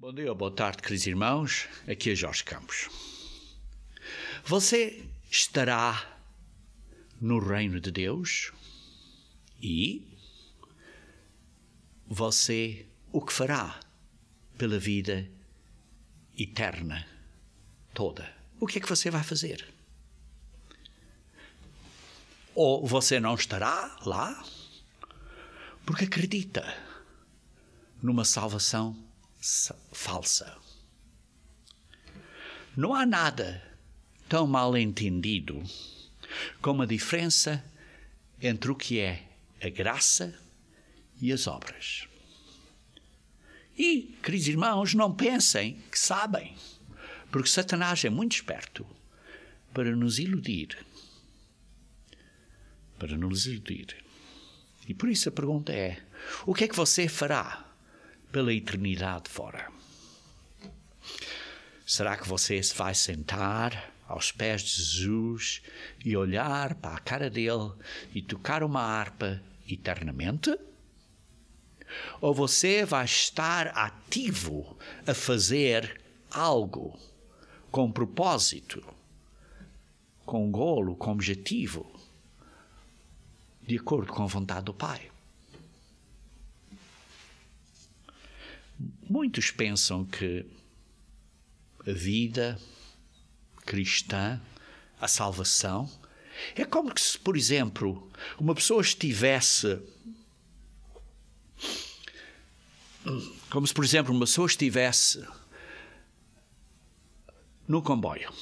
Bom dia, boa tarde, queridos irmãos. Aqui é Jorge Campos. Você estará no reino de Deus e você o que fará pela vida eterna toda? O que é que você vai fazer? Ou você não estará lá porque acredita numa salvação falsa. Não há nada tão mal entendido como a diferença entre o que é a graça e as obras. E, queridos irmãos, não pensem que sabem, porque Satanás é muito esperto para nos iludir. E por isso a pergunta é: o que é que você fará pela eternidade fora? Será que você se vai sentar aos pés de Jesus e olhar para a cara dele e tocar uma harpa eternamente? Ou você vai estar ativo a fazer algo com propósito, com golo, com objetivo, de acordo com a vontade do Pai? Muitos pensam que a vida cristã, a salvação, é como se, por exemplo, uma pessoa estivesse no comboio.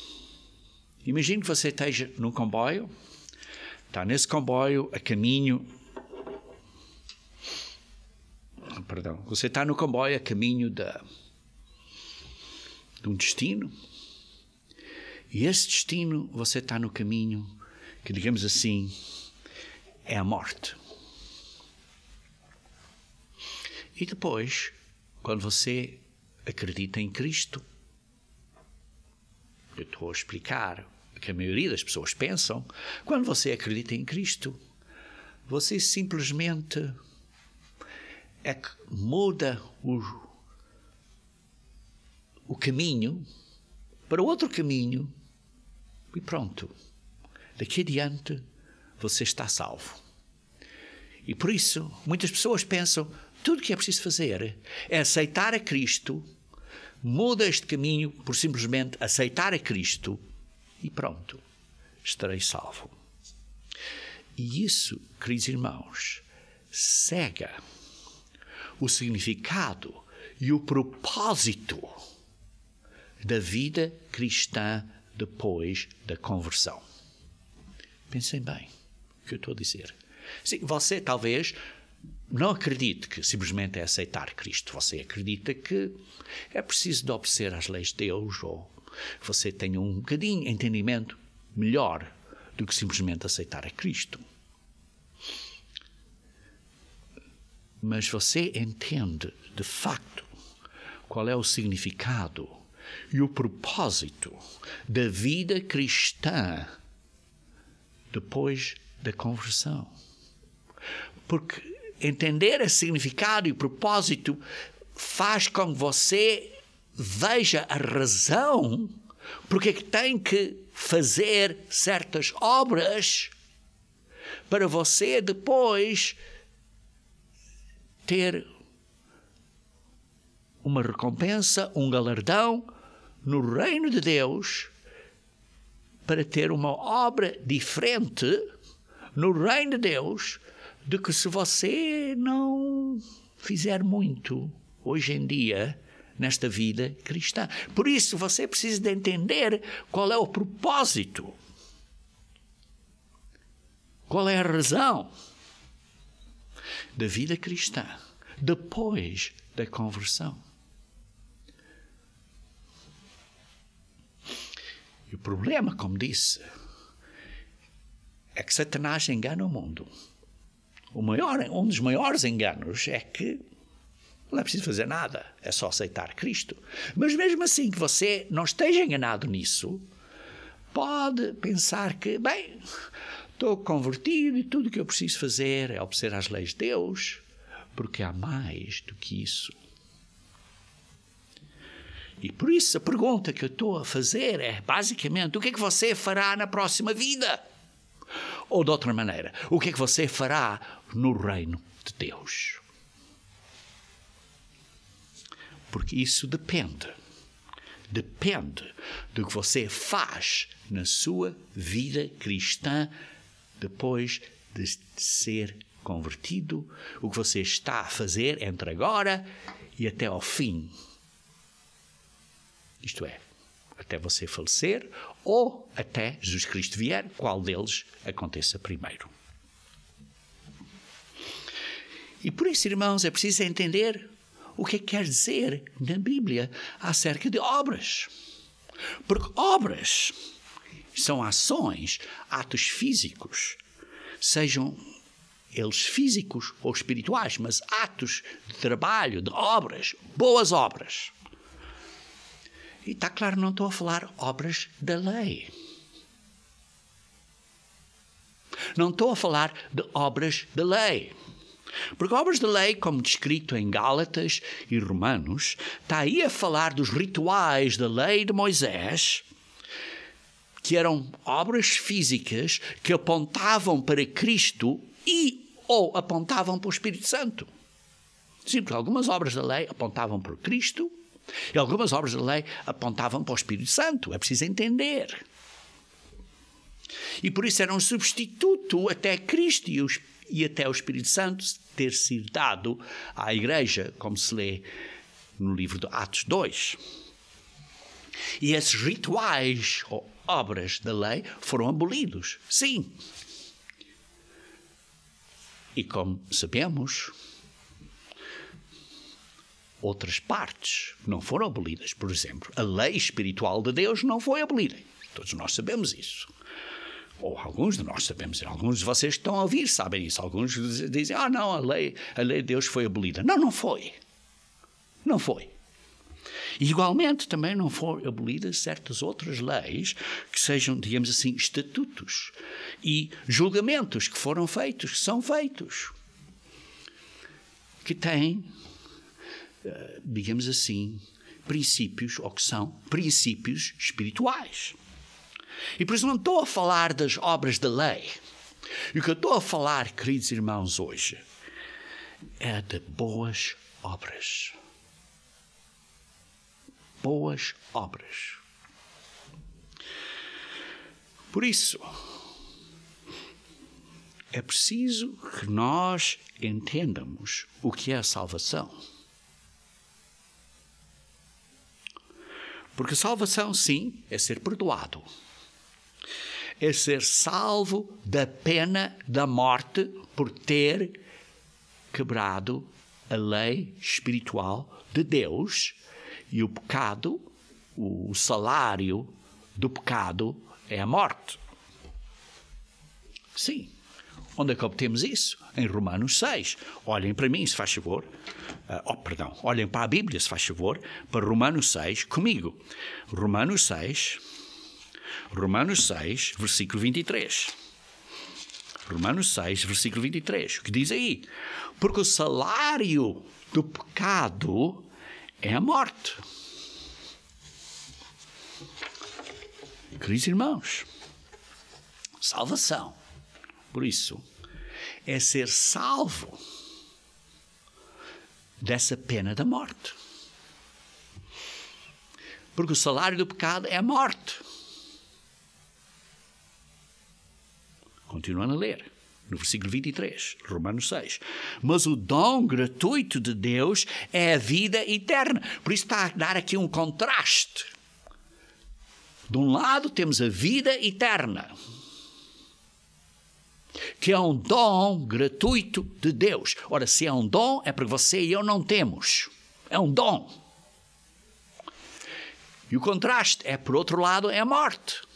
Imagine que você esteja no comboio, está nesse comboio a caminho. Você está no comboio a caminho de um destino, e esse destino você está no caminho que, digamos assim, é a morte. E depois, quando você acredita em Cristo, eu estou a explicar o que a maioria das pessoas pensam, quando você acredita em Cristo, você simplesmente é que muda o caminho para outro caminho e pronto. Daqui adiante você está salvo. E por isso muitas pessoas pensam: tudo o que é preciso fazer é aceitar a Cristo, muda este caminho por simplesmente aceitar a Cristo e pronto, estarei salvo. E isso, queridos irmãos, cega o significado e o propósito da vida cristã depois da conversão. Pensem bem o que eu estou a dizer. Sim, você talvez não acredite que simplesmente é aceitar Cristo. Você acredita que é preciso de obedecer às leis de Deus, ou você tem um bocadinho de entendimento melhor do que simplesmente aceitar a Cristo. Mas você entende, de facto, qual é o significado e o propósito da vida cristã depois da conversão. Porque entender o significado e o propósito faz com que você veja a razão porque é que tem que fazer certas obras para você depois ter uma recompensa, um galardão no reino de Deus, para ter uma obra diferente no reino de Deus do que se você não fizer muito hoje em dia nesta vida cristã. Por isso você precisa de entender qual é o propósito, qual é a razão da vida cristã depois da conversão. E o problema, como disse, é que Satanás engana o mundo. Um dos maiores enganos é que não é preciso fazer nada, é só aceitar Cristo. Mas mesmo assim que você não esteja enganado nisso, pode pensar que, bem, estou convertido e tudo o que eu preciso fazer é obedecer às leis de Deus, porque há mais do que isso. E por isso a pergunta que eu estou a fazer é, basicamente, o que é que você fará na próxima vida? Ou de outra maneira, o que é que você fará no reino de Deus? Porque isso depende do que você faz na sua vida cristã depois de ser convertido, o que você está a fazer entre agora e até ao fim. Isto é, até você falecer ou até Jesus Cristo vier, qual deles aconteça primeiro. E por isso, irmãos, é preciso entender o que é que quer dizer na Bíblia acerca de obras. Porque obras são ações, atos físicos, sejam eles físicos ou espirituais, mas atos de trabalho, de obras, boas obras. E está claro, não estou a falar obras da lei. Não estou a falar de obras da lei. Porque obras da lei, como descrito em Gálatas e Romanos, está aí a falar dos rituais da lei de Moisés, que eram obras físicas que apontavam para Cristo ou apontavam para o Espírito Santo. Sim, porque algumas obras da lei apontavam para Cristo e algumas obras da lei apontavam para o Espírito Santo. É preciso entender. E por isso era um substituto até Cristo e até o Espírito Santo ter sido dado à Igreja, como se lê no livro de Atos 2. E esses rituais ou obras da lei foram abolidos, sim. E como sabemos, outras partes não foram abolidas. Por exemplo, a lei espiritual de Deus não foi abolida. Todos nós sabemos isso. Ou alguns de nós sabemos, alguns de vocês que estão a ouvir sabem isso. Alguns dizem, não, a lei de Deus foi abolida. Não, não foi. Não foi. E, igualmente, também não foram abolidas certas outras leis que sejam, digamos assim, estatutos e julgamentos que foram feitos, que são feitos, que têm, digamos assim, princípios, ou que são princípios espirituais. E por isso não estou a falar das obras da lei. E o que eu estou a falar, queridos irmãos, hoje, é de boas obras. Boas obras. Por isso, é preciso que nós entendamos o que é a salvação. Porque salvação, sim, é ser perdoado. É ser salvo da pena da morte por ter quebrado a lei espiritual de Deus. E o pecado, o salário do pecado é a morte. Sim. Onde é que obtemos isso? Em Romanos 6. Olhem para mim, se faz favor. Olhem para a Bíblia, se faz favor, para Romanos 6, comigo. Romanos 6, versículo 23. Romanos 6, versículo 23. O que diz aí? Porque o salário do pecado é a morte. Queridos irmãos, salvação, por isso, é ser salvo dessa pena da morte. Porque o salário do pecado é a morte. Continuando a ler. No versículo 23, Romanos 6. Mas o dom gratuito de Deus é a vida eterna. Por isso está a dar aqui um contraste. De um lado temos a vida eterna, que é um dom gratuito de Deus. Ora, se é um dom, é porque você e eu não temos. É um dom. E o contraste é, por outro lado, é a morte.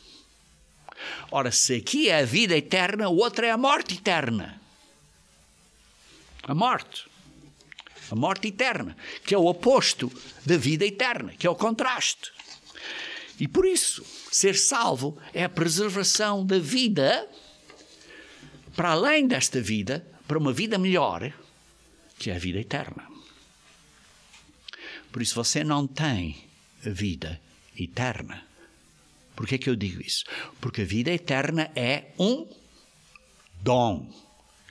Ora, se aqui é a vida eterna, o outro é a morte eterna. A morte eterna, que é o oposto da vida eterna, que é o contraste. E por isso, ser salvo é a preservação da vida, para além desta vida, para uma vida melhor, que é a vida eterna. Por isso você não tem a vida eterna. Por que é que eu digo isso? Porque a vida eterna é um dom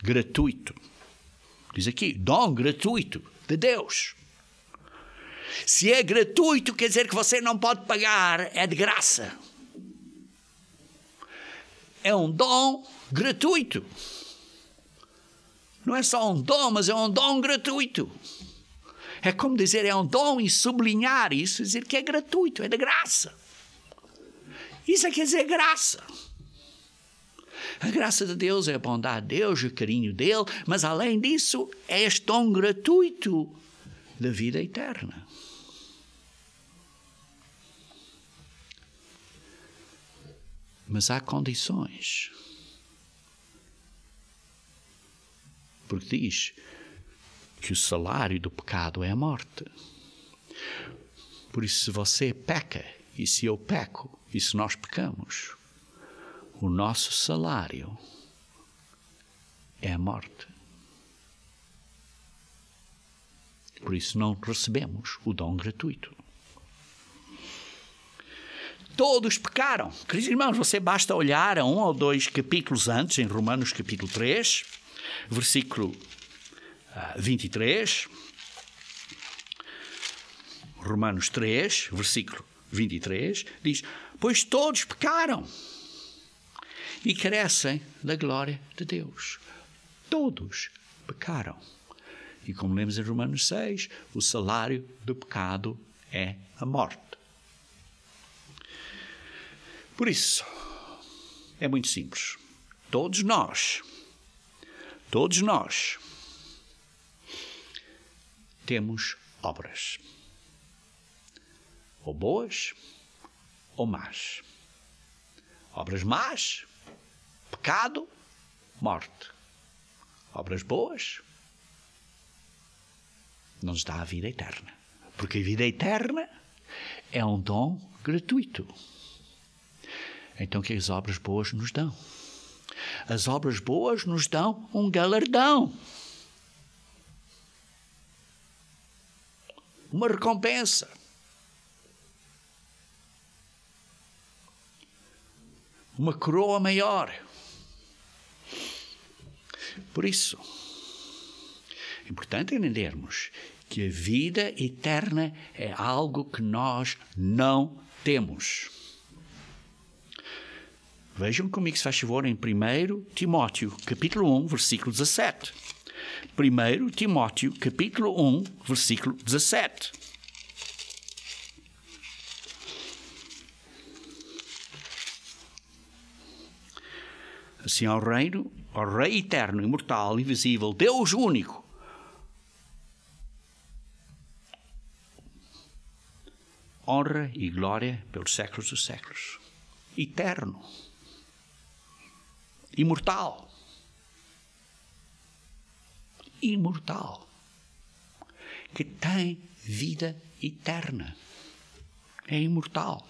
gratuito. Diz aqui, dom gratuito de Deus. Se é gratuito, quer dizer que você não pode pagar, é de graça. É um dom gratuito. Não é só um dom, mas é um dom gratuito. É como dizer, é um dom e sublinhar isso, dizer que é gratuito, é de graça. Isso quer dizer graça. A graça de Deus é a bondade de Deus, o carinho dele, mas além disso é este dom gratuito da vida eterna. Mas há condições. Porque diz que o salário do pecado é a morte. Por isso, se você peca, e se eu peco, e se nós pecamos, o nosso salário é a morte. Por isso não recebemos o dom gratuito. Todos pecaram. Queridos irmãos, você basta olhar a 1 ou 2 capítulos antes, em Romanos capítulo 3, versículo 23. Romanos 3, versículo 23, diz: pois todos pecaram e carecem da glória de Deus. Todos pecaram. E como lemos em Romanos 6, o salário do pecado é a morte. Por isso, é muito simples. Todos nós temos obras. Ou boas, ou más. Obras más, pecado, morte. Obras boas, não nos dá a vida eterna. Porque a vida eterna é um dom gratuito. Então o que as obras boas nos dão? As obras boas nos dão um galardão. Uma recompensa. Uma coroa maior. Por isso, é importante entendermos que a vida eterna é algo que nós não temos. Vejam comigo, se faz favor, em 1 Timóteo, capítulo 1, versículo 17. 1 Timóteo, capítulo 1, versículo 17. Assim ao Rei eterno, imortal, invisível, Deus único, honra e glória pelos séculos dos séculos. Eterno. Imortal. Imortal. Que tem vida eterna. É imortal.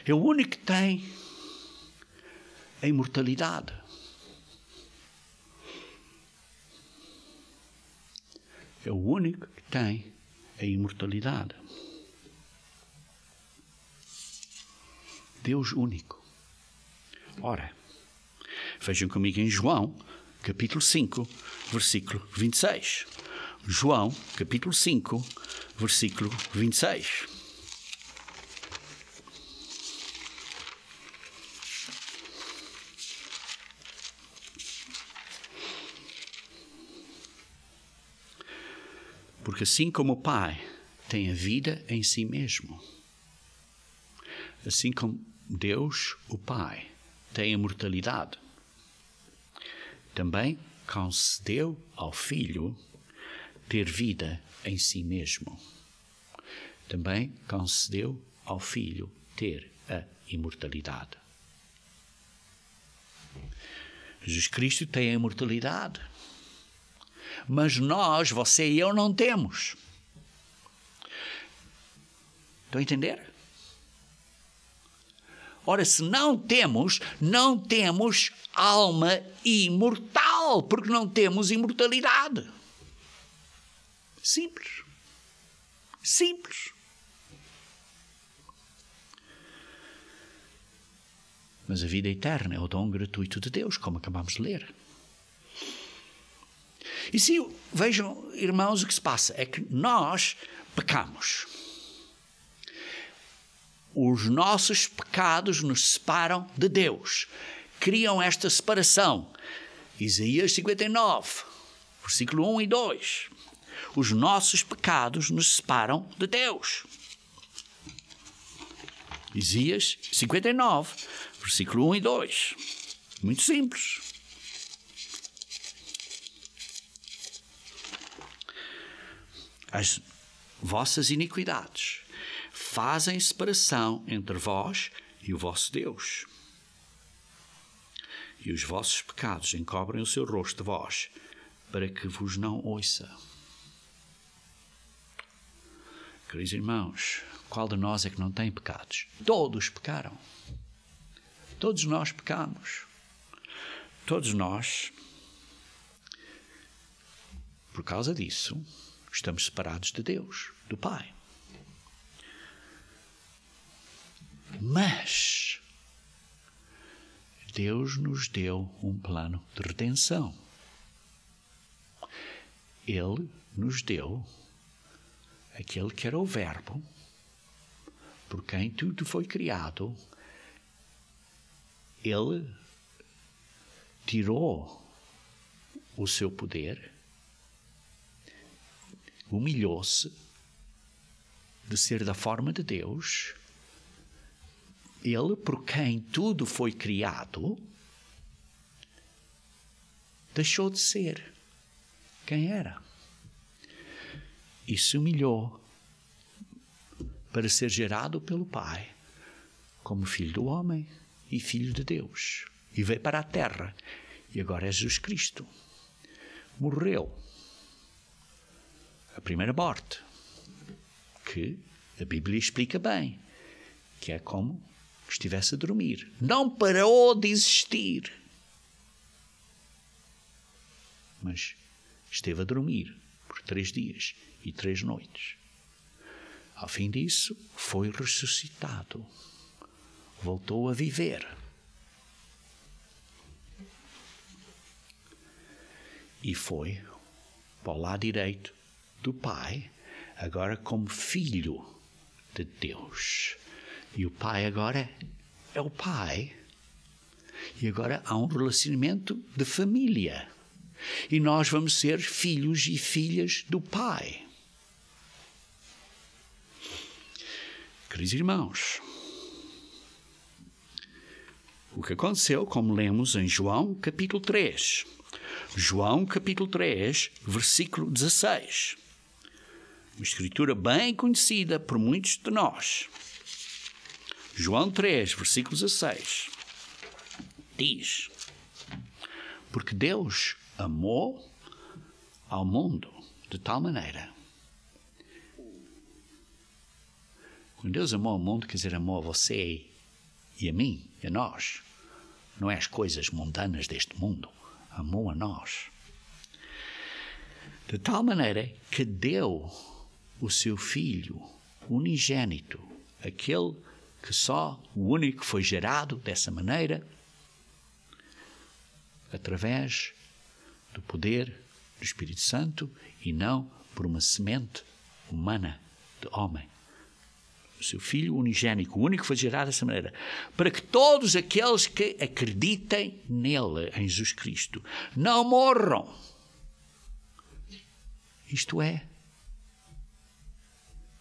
É o único que tem a imortalidade. É o único que tem a imortalidade. Deus único. Ora, vejam comigo em João, capítulo 5, versículo 26. João, capítulo 5, versículo 26. Porque assim como o Pai tem a vida em si mesmo, assim como Deus, o Pai, tem a imortalidade, também concedeu ao Filho ter vida em si mesmo. Também concedeu ao Filho ter a imortalidade. Jesus Cristo tem a imortalidade. Mas nós, você e eu, não temos. Estão a entender? Ora, se não temos alma imortal, porque não temos imortalidade. Simples. Simples. Mas a vida eterna é o dom gratuito de Deus, como acabamos de ler. E se vejam, irmãos, o que se passa é que nós pecamos. Os nossos pecados nos separam de Deus. Criam esta separação. Isaías 59, versículo 1 e 2. Os nossos pecados nos separam de Deus. Isaías 59, versículo 1 e 2. Muito simples. As vossas iniquidades fazem separação entre vós e o vosso Deus. E os vossos pecados encobrem o seu rosto de vós, para que vos não ouça. Queridos irmãos, qual de nós é que não tem pecados? Todos pecaram. Todos nós pecamos. Todos nós, por causa disso, estamos separados de Deus, do Pai. Mas Deus nos deu um plano de redenção. Ele nos deu aquele que era o Verbo, por quem tudo foi criado. Ele tirou o seu poder, humilhou-se de ser da forma de Deus. Ele, por quem tudo foi criado, deixou de ser quem era. E se humilhou para ser gerado pelo Pai como filho do homem e filho de Deus. E veio para a terra. E agora é Jesus Cristo. Morreu. A primeira morte. Que a Bíblia explica bem. Que é como estivesse a dormir. Não parou de existir. Mas esteve a dormir por 3 dias e 3 noites. Ao fim disso, foi ressuscitado. Voltou a viver. E foi para o lado direito do Pai, agora como filho de Deus. E o Pai agora é o Pai. E agora há um relacionamento de família. E nós vamos ser filhos e filhas do Pai. Queridos irmãos, o que aconteceu, como lemos em João capítulo 3. João capítulo 3, versículo 16. Uma escritura bem conhecida por muitos de nós. João 3, versículo 16. Diz: porque Deus amou ao mundo de tal maneira. Quando Deus amou ao mundo, quer dizer, amou a você e a mim, e a nós. Não é as coisas mundanas deste mundo. Amou a nós. De tal maneira que deu o seu Filho unigênito, aquele que só, o único que foi gerado dessa maneira, através do poder do Espírito Santo e não por uma semente humana de homem. O seu Filho unigênico, o único que foi gerado dessa maneira, para que todos aqueles que acreditem nele, em Jesus Cristo, não morram. Isto é,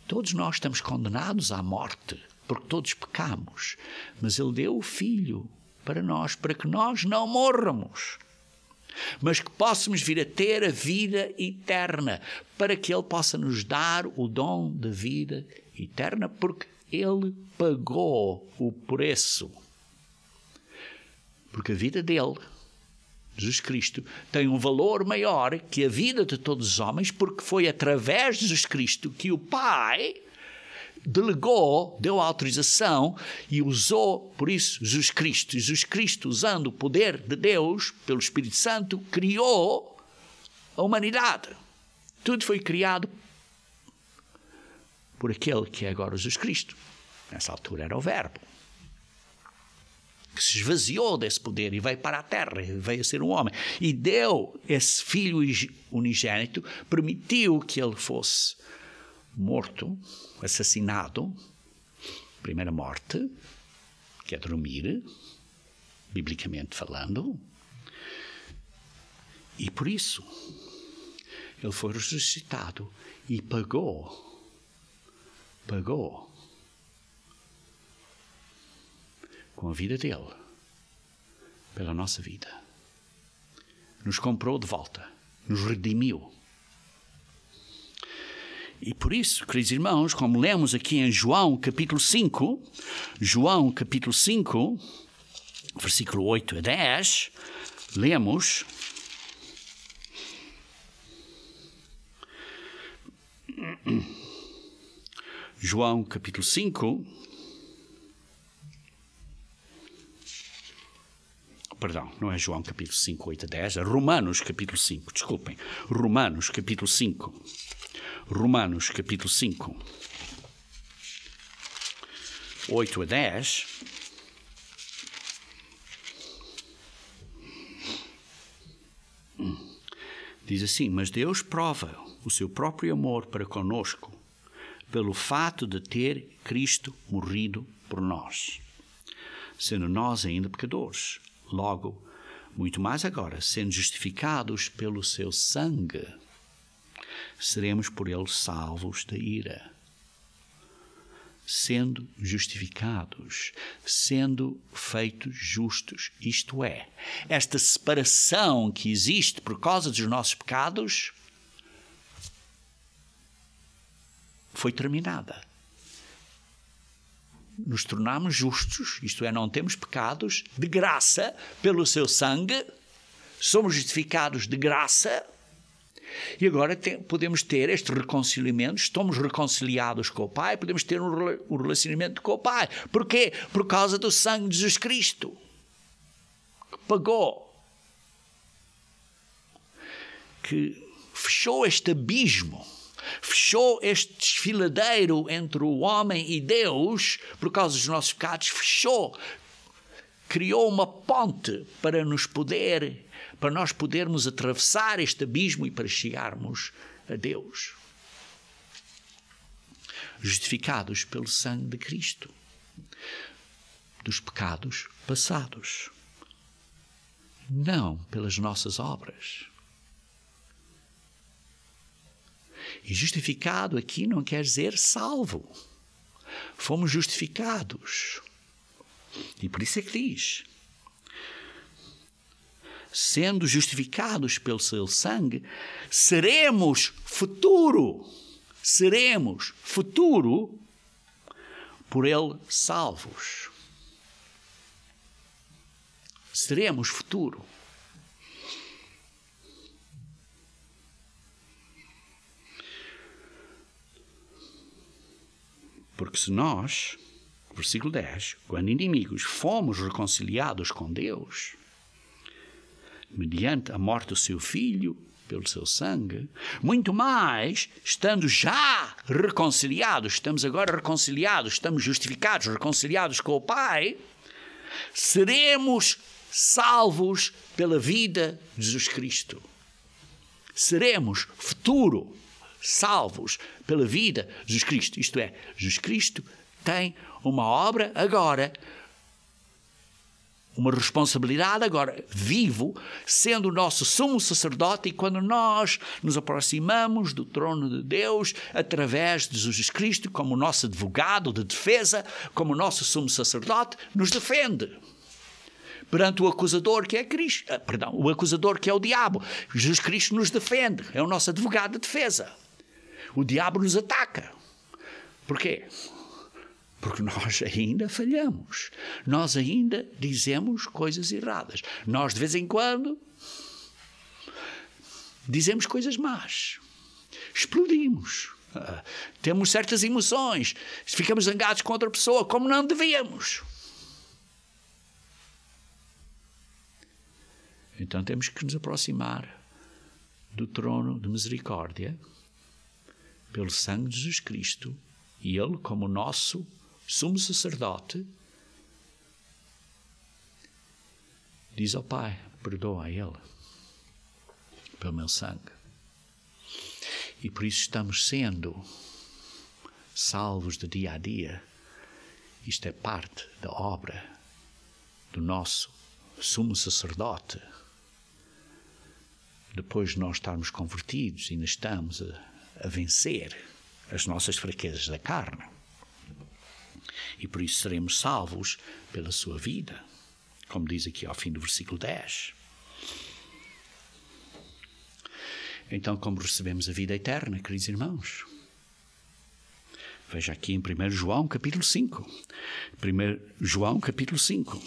todos nós estamos condenados à morte, porque todos pecamos, mas ele deu o Filho para nós, para que nós não morramos, mas que possamos vir a ter a vida eterna, para que ele possa nos dar o dom da vida eterna, porque ele pagou o preço. Porque a vida dele, Jesus Cristo, tem um valor maior que a vida de todos os homens, porque foi através de Jesus Cristo que o Pai delegou, deu autorização e usou, por isso, Jesus Cristo, usando o poder de Deus, pelo Espírito Santo, criou a humanidade. Tudo foi criado por aquele que é agora Jesus Cristo. Nessa altura era o Verbo. que se esvaziou desse poder e veio para a terra, e veio a ser um homem. E deu esse Filho unigênito, permitiu que ele fosse morto, assassinado, primeira morte, que é dormir, biblicamente falando. E por isso, ele foi ressuscitado e pagou com a vida dele, pela nossa vida. Nos comprou de volta, nos redimiu. E por isso, queridos irmãos, como lemos aqui em João capítulo 5, versículo 8 a 10, lemos: João capítulo 5, perdão, não é João capítulo 5, 8 a 10, é Romanos capítulo 5, desculpem, Romanos capítulo 5, 8 a 10, diz assim: mas Deus prova o seu próprio amor para conosco pelo fato de ter Cristo morrido por nós, sendo nós ainda pecadores. Logo, muito mais agora, sendo justificados pelo seu sangue, seremos por ele salvos da ira. Sendo justificados, sendo feitos justos, isto é, esta separação que existe por causa dos nossos pecados foi terminada. Nos tornamos justos, isto é, não temos pecados, de graça, pelo seu sangue, somos justificados de graça, e agora podemos ter este reconciliamento, estamos reconciliados com o Pai, podemos ter um relacionamento com o Pai. Porquê? Por causa do sangue de Jesus Cristo, que pagou, que fechou este abismo, fechou este desfiladeiro entre o homem e Deus, por causa dos nossos pecados, fechou, criou uma ponte para nós podermos atravessar este abismo e para chegarmos a Deus. Justificados pelo sangue de Cristo, dos pecados passados, não pelas nossas obras. E justificado aqui não quer dizer salvo. Fomos justificados. E por isso é que diz: sendo justificados pelo seu sangue, seremos futuro por ele salvos. Seremos futuro. Porque se nós, versículo 10, quando inimigos, fomos reconciliados com Deus, mediante a morte do seu Filho, pelo seu sangue, muito mais, estando já reconciliados, estamos agora reconciliados, estamos justificados, reconciliados com o Pai, seremos salvos pela vida de Jesus Cristo. Seremos futuro salvos pela vida de Jesus Cristo. Isto é, Jesus Cristo tem uma obra agora, uma responsabilidade agora, vivo, sendo o nosso sumo sacerdote, e quando nós nos aproximamos do trono de Deus, através de Jesus Cristo, como nosso advogado de defesa, como nosso sumo sacerdote, nos defende perante o acusador que é Cristo, o acusador que é o diabo. Jesus Cristo nos defende, é o nosso advogado de defesa. O diabo nos ataca. Porquê? Porque nós ainda falhamos. Nós ainda dizemos coisas erradas. Nós, de vez em quando, dizemos coisas más. Explodimos. Temos certas emoções. Ficamos zangados com outra pessoa, como não devíamos. Então temos que nos aproximar do trono de misericórdia pelo sangue de Jesus Cristo, e Ele, como nosso sumo sacerdote, diz ao Pai, perdoa a ele pelo meu sangue. E por isso estamos sendo salvos de dia a dia. Isto é parte da obra do nosso sumo sacerdote. Depois de nós estarmos convertidos, ainda estamos a vencer as nossas fraquezas da carne. E por isso seremos salvos pela sua vida, como diz aqui ao fim do versículo 10. Então, como recebemos a vida eterna, queridos irmãos? Veja aqui em 1 João, capítulo 5. 1 João, capítulo 5.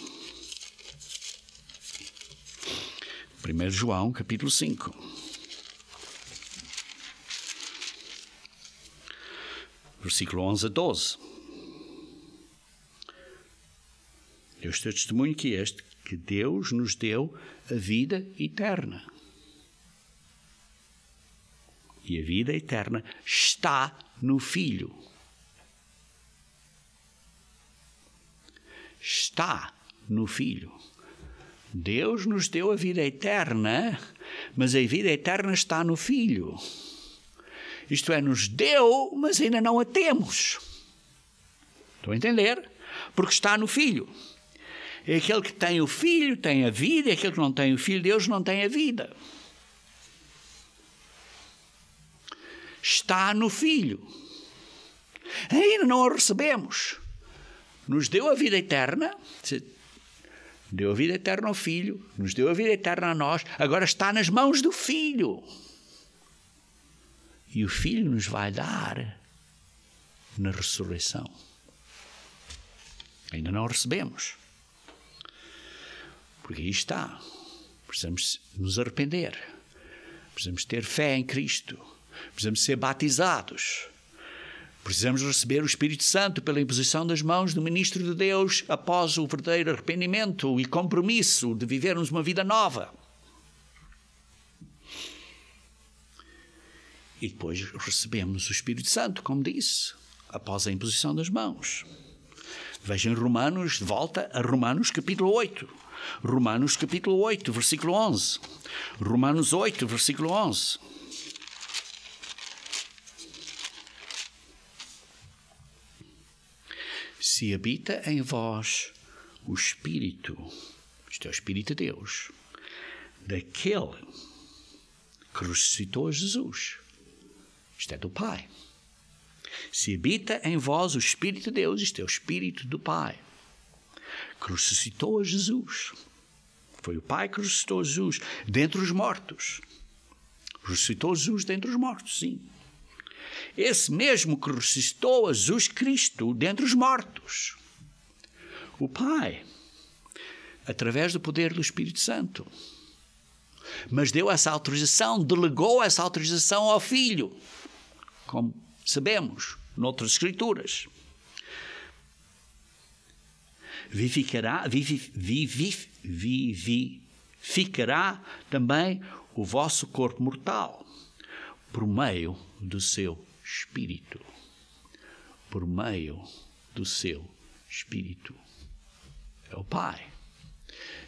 1 João, capítulo 5. Versículo 11 a 12. Eu estou testemunho que Deus nos deu a vida eterna. E a vida eterna está no Filho. Está no Filho. Deus nos deu a vida eterna, mas a vida eterna está no Filho. Isto é, nos deu, mas ainda não a temos. Estão a entender? Porque está no Filho. E aquele que tem o Filho tem a vida, e aquele que não tem o Filho de Deus não tem a vida. Está no Filho. Ainda não a recebemos. Nos deu a vida eterna, deu a vida eterna ao Filho, nos deu a vida eterna a nós, agora está nas mãos do Filho. E o Filho nos vai dar na ressurreição. Ainda não a recebemos. Porque aí está. Precisamos nos arrepender. Precisamos ter fé em Cristo. Precisamos ser batizados. Precisamos receber o Espírito Santo pela imposição das mãos do ministro de Deus após o verdadeiro arrependimento e compromisso de vivermos uma vida nova. E depois recebemos o Espírito Santo, como disse, após a imposição das mãos. Vejam Romanos, de volta a Romanos capítulo 8. Romanos capítulo 8, versículo 11. Romanos 8, versículo 11. Se habita em vós o Espírito, isto é o Espírito de Deus, daquele que ressuscitou Jesus, isto é do Pai. Se habita em vós o Espírito de Deus, isto é o Espírito do Pai, que ressuscitou a Jesus. Foi o Pai que ressuscitou Jesus dentre os mortos. Ressuscitou Jesus dentre os mortos, sim. Esse mesmo que ressuscitou a Jesus Cristo dentre os mortos. O Pai, através do poder do Espírito Santo. Mas deu essa autorização, delegou essa autorização ao Filho, como sabemos noutras Escrituras. Vivificará também o vosso corpo mortal por meio do seu Espírito. Por meio do seu Espírito. É o Pai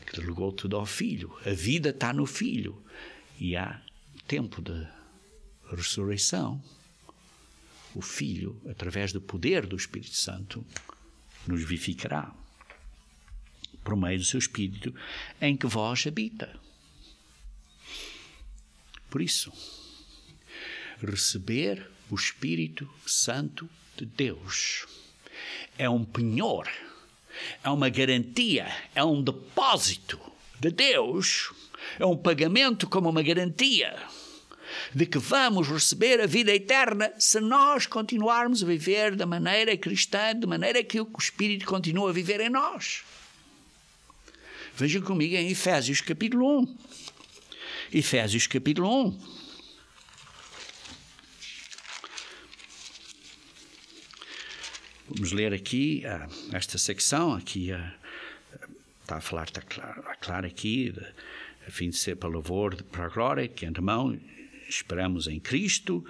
que delegou tudo ao Filho. A vida está no Filho. E há tempo de ressurreição. O Filho, através do poder do Espírito Santo, nos vivificará. Por meio do seu Espírito, em que vós habita. Por isso, receber o Espírito Santo de Deus é um penhor, é uma garantia, é um depósito de Deus, é um pagamento como uma garantia de que vamos receber a vida eterna se nós continuarmos a viver da maneira cristã, de maneira que o Espírito continua a viver em nós. Vejam comigo em Efésios capítulo 1. Efésios capítulo 1. Vamos ler aqui esta secção, aqui está a falar, está claro aqui, a fim de ser para louvor, para a glória, que antemão esperamos em Cristo,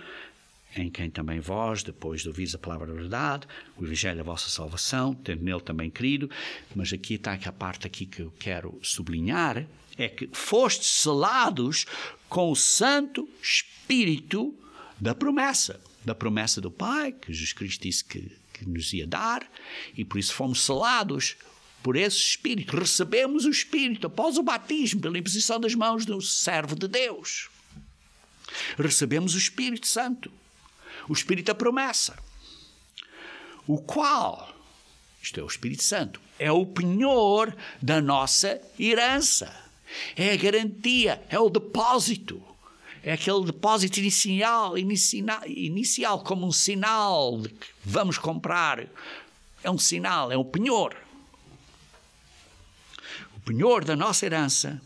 em quem também vós, depois de ouvis a palavra da verdade, o Evangelho da vossa salvação, tendo nele também querido. Mas aqui está a parte aqui que eu quero sublinhar, é que fostes selados com o Santo Espírito da promessa do Pai, que Jesus Cristo disse que nos ia dar, e por isso fomos selados por esse Espírito. Recebemos o Espírito após o batismo, pela imposição das mãos do servo de Deus. Recebemos o Espírito Santo, o Espírito da promessa, o qual, isto é, o Espírito Santo, é o penhor da nossa herança, é a garantia, é o depósito, é aquele depósito inicial, como um sinal de que vamos comprar. É um sinal, é um penhor. O penhor da nossa herança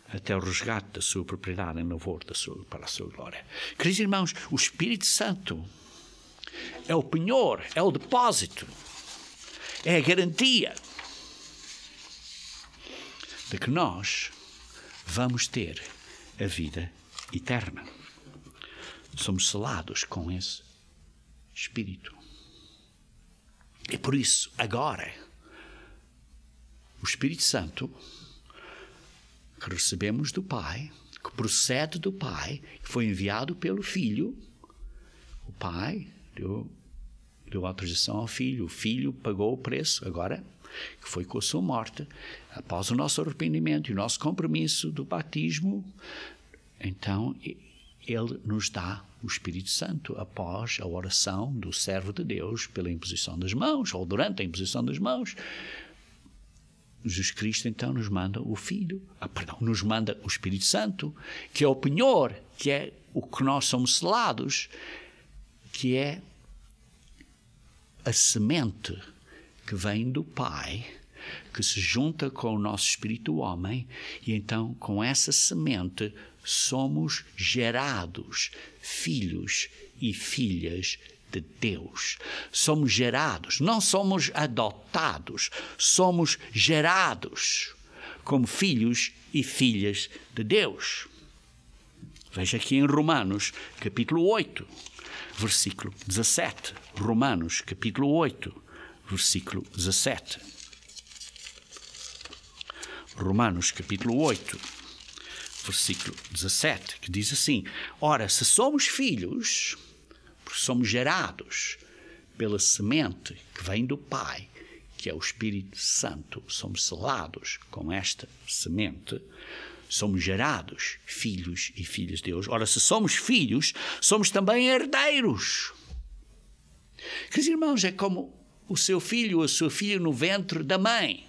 até o resgate da sua propriedade em louvor para a sua glória. Queridos irmãos, o Espírito Santo é o penhor, é o depósito, é a garantia de que nós vamos ter a vida eterna. Somos selados com esse Espírito. E por isso, agora, o Espírito Santo que recebemos do Pai, que procede do Pai, que foi enviado pelo Filho, o Pai deu autorização ao Filho, o Filho pagou o preço, agora, que foi com a sua morte, após o nosso arrependimento e o nosso compromisso do batismo. Então, Ele nos dá o Espírito Santo após a oração do servo de Deus pela imposição das mãos, ou durante a imposição das mãos. Jesus Cristo, então, nos manda o Filho, nos manda o Espírito Santo, que é o penhor, que é o que nós somos selados, que é a semente que vem do Pai, que se junta com o nosso espírito homem, e então, com essa semente, somos gerados filhos e filhas de Deus. Somos gerados, não somos adotados, somos gerados como filhos e filhas de Deus. Veja aqui em Romanos, capítulo 8, versículo 17. Romanos, capítulo 8, versículo 17. Romanos, capítulo 8, versículo 17, que diz assim: ora, se somos filhos, porque somos gerados pela semente que vem do Pai, que é o Espírito Santo, somos selados com esta semente, somos gerados filhos e filhas de Deus. Ora, se somos filhos, somos também herdeiros. Queridos irmãos, é como o seu filho ou a sua filha no ventre da mãe.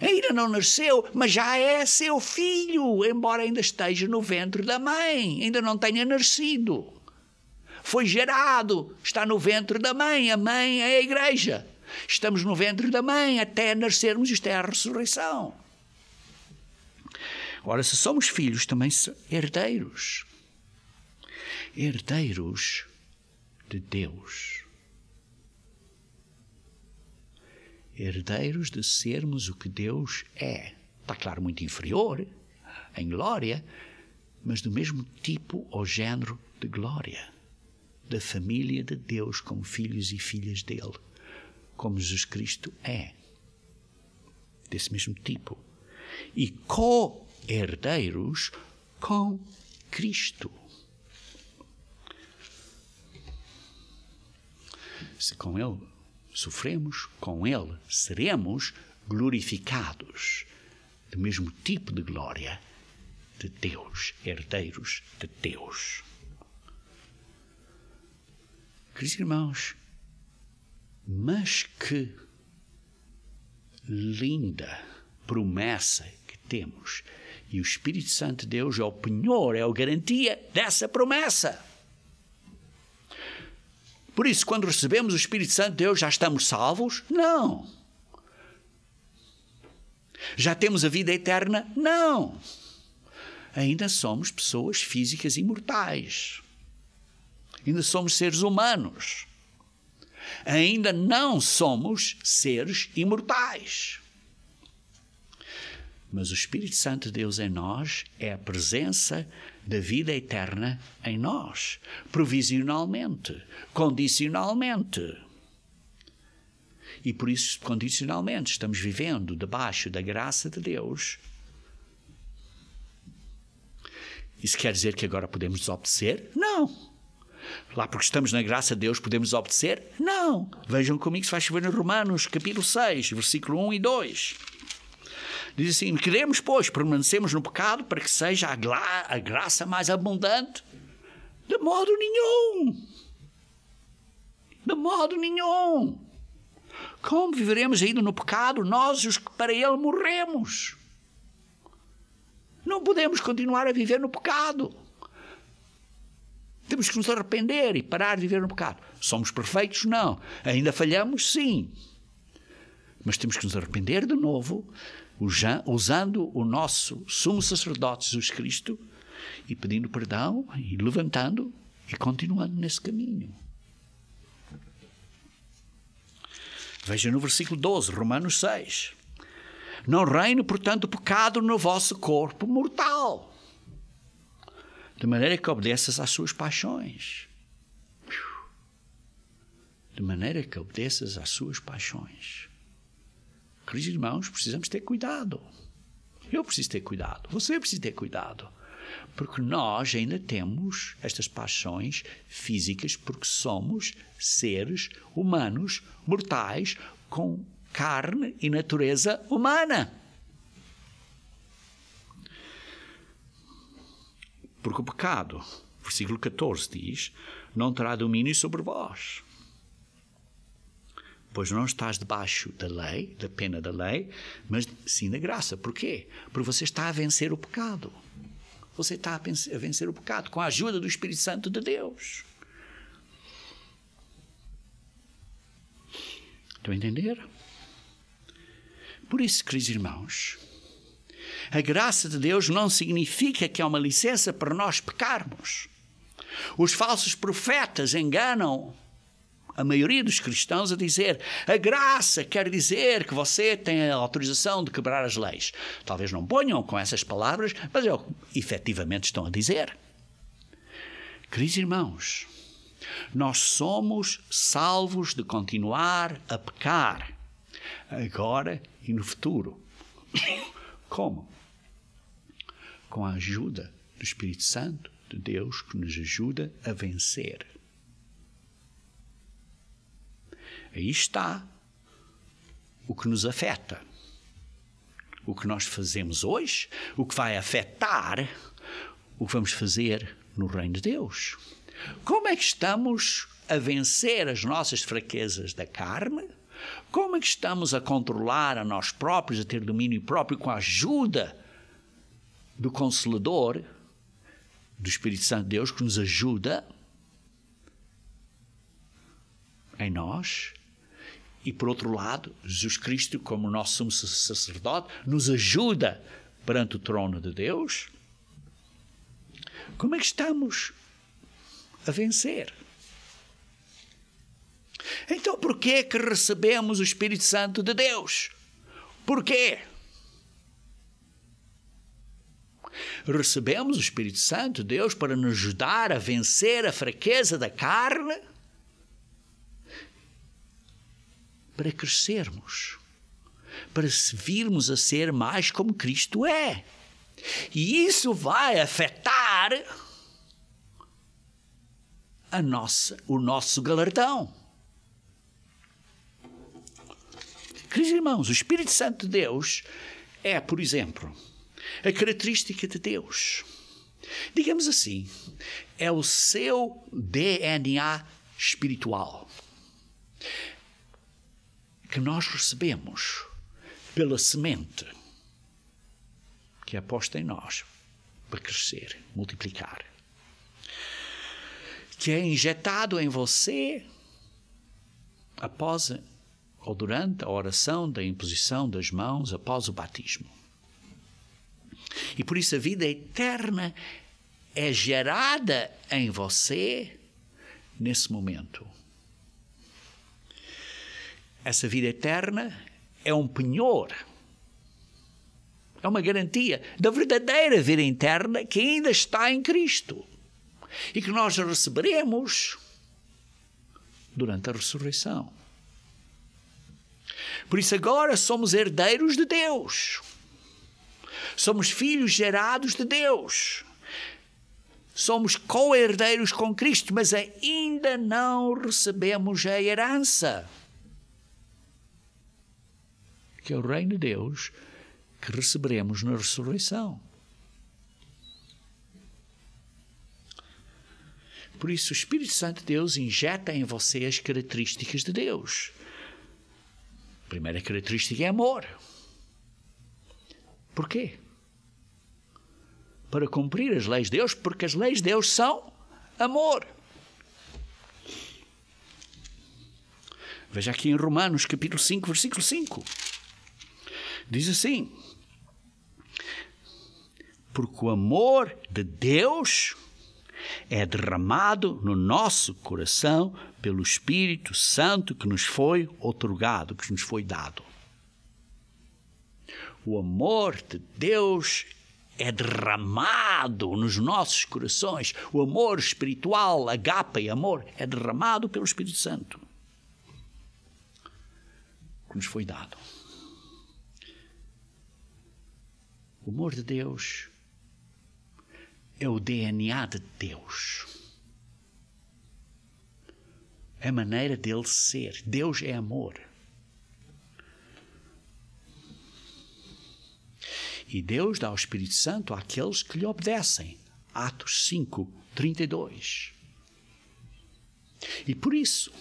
Ainda não nasceu, mas já é seu filho, embora ainda esteja no ventre da mãe, ainda não tenha nascido. Foi gerado, está no ventre da mãe, a mãe é a igreja. Estamos no ventre da mãe até nascermos, isto é a ressurreição. Ora, se somos filhos, também herdeiros. Herdeiros de Deus. Herdeiros de sermos o que Deus é. Está claro, muito inferior em glória, mas do mesmo tipo ou género de glória. Da família de Deus como filhos e filhas dele, como Jesus Cristo é. Desse mesmo tipo. E co-herdeiros com Cristo. Se com ele sofremos, com ele seremos glorificados. Do mesmo tipo de glória de Deus, herdeiros de Deus. Queridos irmãos, mas que linda promessa que temos. E o Espírito Santo de Deus é o penhor, é a garantia dessa promessa. Por isso, quando recebemos o Espírito Santo de Deus, já estamos salvos? Não. Já temos a vida eterna? Não. Ainda somos pessoas físicas e mortais. Ainda somos seres humanos. Ainda não somos seres imortais. Mas o Espírito Santo de Deus em nós é a presença da vida eterna em nós, provisionalmente, condicionalmente. E por isso, condicionalmente, estamos vivendo debaixo da graça de Deus. Isso quer dizer que agora podemos desobedecer? Não. Lá porque estamos na graça de Deus podemos obedecer? Não. Vejam comigo, se faz chover em Romanos, capítulo 6, versículo 1 e 2. Diz assim: queremos, pois, permanecemos no pecado para que seja a graça mais abundante? De modo nenhum. De modo nenhum. Como viveremos ainda no pecado, nós os que para ele morremos? Não podemos continuar a viver no pecado. Temos que nos arrepender e parar de viver no pecado. Somos perfeitos? Não. Ainda falhamos? Sim. Mas temos que nos arrepender de novo, usando o nosso sumo sacerdote Jesus Cristo e pedindo perdão e levantando e continuando nesse caminho. Veja no versículo 12, Romanos 6. Não reine, portanto, o pecado no vosso corpo mortal, de maneira que obedeças às suas paixões. De maneira que obedeças às suas paixões. Queridos irmãos, precisamos ter cuidado. Eu preciso ter cuidado. Você precisa ter cuidado. Porque nós ainda temos estas paixões físicas, porque somos seres humanos, mortais, com carne e natureza humana. Porque o pecado, versículo 14 diz, não terá domínio sobre vós. Pois não estás debaixo da lei, da pena da lei, mas sim da graça. Porquê? Porque você está a vencer o pecado. Você está a vencer o pecado com a ajuda do Espírito Santo de Deus. Estão a entender? Por isso, queridos irmãos, a graça de Deus não significa que é uma licença para nós pecarmos. Os falsos profetas enganam a maioria dos cristãos a dizer: a graça quer dizer que você tem a autorização de quebrar as leis. Talvez não ponham com essas palavras, mas é o que efetivamente estão a dizer. Queridos irmãos, nós somos salvos de continuar a pecar, agora e no futuro. Como? Com a ajuda do Espírito Santo de Deus, que nos ajuda a vencer. Aí está o que nos afeta. O que nós fazemos hoje, o que vai afetar o que vamos fazer no reino de Deus. Como é que estamos a vencer as nossas fraquezas da carne? Como é que estamos a controlar a nós próprios, a ter domínio próprio com a ajuda do Consolador, do Espírito Santo de Deus, que nos ajuda em nós? E, por outro lado, Jesus Cristo, como nosso sumo sacerdote, nos ajuda perante o trono de Deus. Como é que estamos a vencer? Então, porquê que recebemos o Espírito Santo de Deus? Porquê? Recebemos o Espírito Santo de Deus para nos ajudar a vencer a fraqueza da carne, para crescermos, para virmos a ser mais como Cristo é. E isso vai afetar o nosso galardão. Queridos irmãos, o Espírito Santo de Deus é, por exemplo, a característica de Deus. Digamos assim, é o seu DNA espiritual, que nós recebemos pela semente que é posta em nós para crescer, multiplicar, que é injetado em você após ou durante a oração da imposição das mãos, após o batismo. E por isso a vida eterna é gerada em você nesse momento. Essa vida eterna é um penhor É uma garantia da verdadeira vida eterna que ainda está em Cristo e que nós receberemos durante a ressurreição. Por isso agora somos herdeiros de Deus. Somos filhos gerados de Deus. Somos co-herdeiros com Cristo, mas ainda não recebemos a herança, que é o reino de Deus que receberemos na ressurreição. Por isso o Espírito Santo de Deus injeta em você as características de Deus. A primeira característica é amor. Porquê? Para cumprir as leis de Deus, porque as leis de Deus são amor. Veja aqui em Romanos, capítulo 5, versículo 5. Diz assim: porque o amor de Deus é derramado no nosso coração pelo Espírito Santo que nos foi outorgado, que nos foi dado. O amor de Deus é derramado nos nossos corações. O amor espiritual, agape, amor, é derramado pelo Espírito Santo que nos foi dado. O amor de Deus é o DNA de Deus. É a maneira dele ser. Deus é amor. E Deus dá o Espírito Santo àqueles que lhe obedecem. Atos 5, 32. E por isso,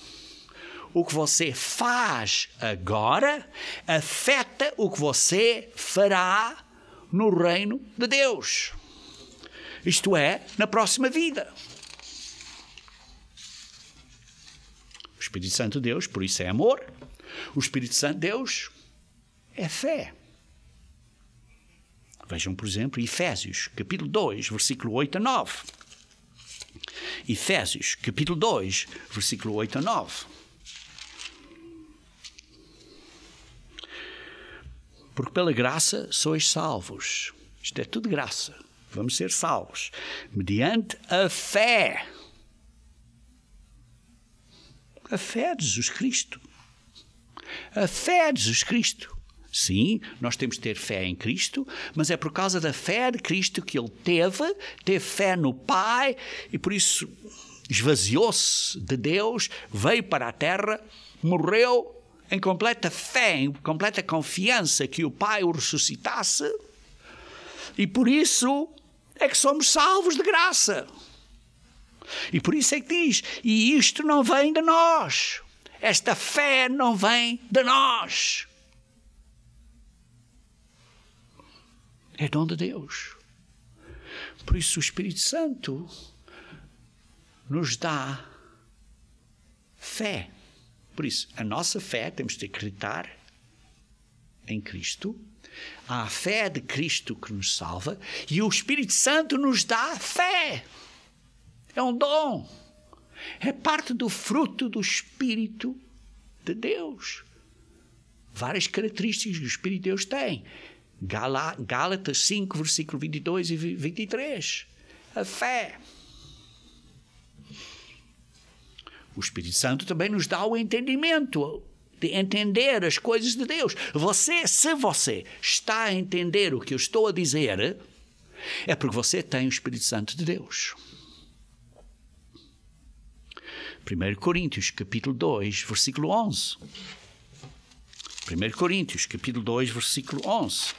o que você faz agora afeta o que você fará no reino de Deus. Isto é, na próxima vida. O Espírito Santo de Deus, por isso é amor. O Espírito Santo de Deus é fé. Vejam, por exemplo, Efésios, capítulo 2, versículo 8 a 9. Efésios, capítulo 2, versículo 8 a 9. Porque pela graça sois salvos. Isto é tudo graça. Vamos ser salvos. Mediante a fé. A fé de Jesus Cristo. A fé de Jesus Cristo. Sim, nós temos de ter fé em Cristo, mas é por causa da fé de Cristo que ele teve fé no Pai, e por isso esvaziou-se de Deus, veio para a terra, morreu em completa fé, em completa confiança que o Pai o ressuscitasse, e por isso é que somos salvos de graça. E por isso é que diz, e isto não vem de nós, esta fé não vem de nós. É dom de Deus. Por isso o Espírito Santo nos dá fé. Por isso, a nossa fé, temos de acreditar em Cristo. Há a fé de Cristo que nos salva. E o Espírito Santo nos dá fé. É um dom. É parte do fruto do Espírito de Deus. Várias características que o Espírito de Deus tem. Gálatas 5, versículo 22 e 23. A fé. O Espírito Santo também nos dá o entendimento de entender as coisas de Deus. Se você está a entender o que eu estou a dizer, é porque você tem o Espírito Santo de Deus. 1 Coríntios, capítulo 2, versículo 11. 1 Coríntios, capítulo 2, versículo 11.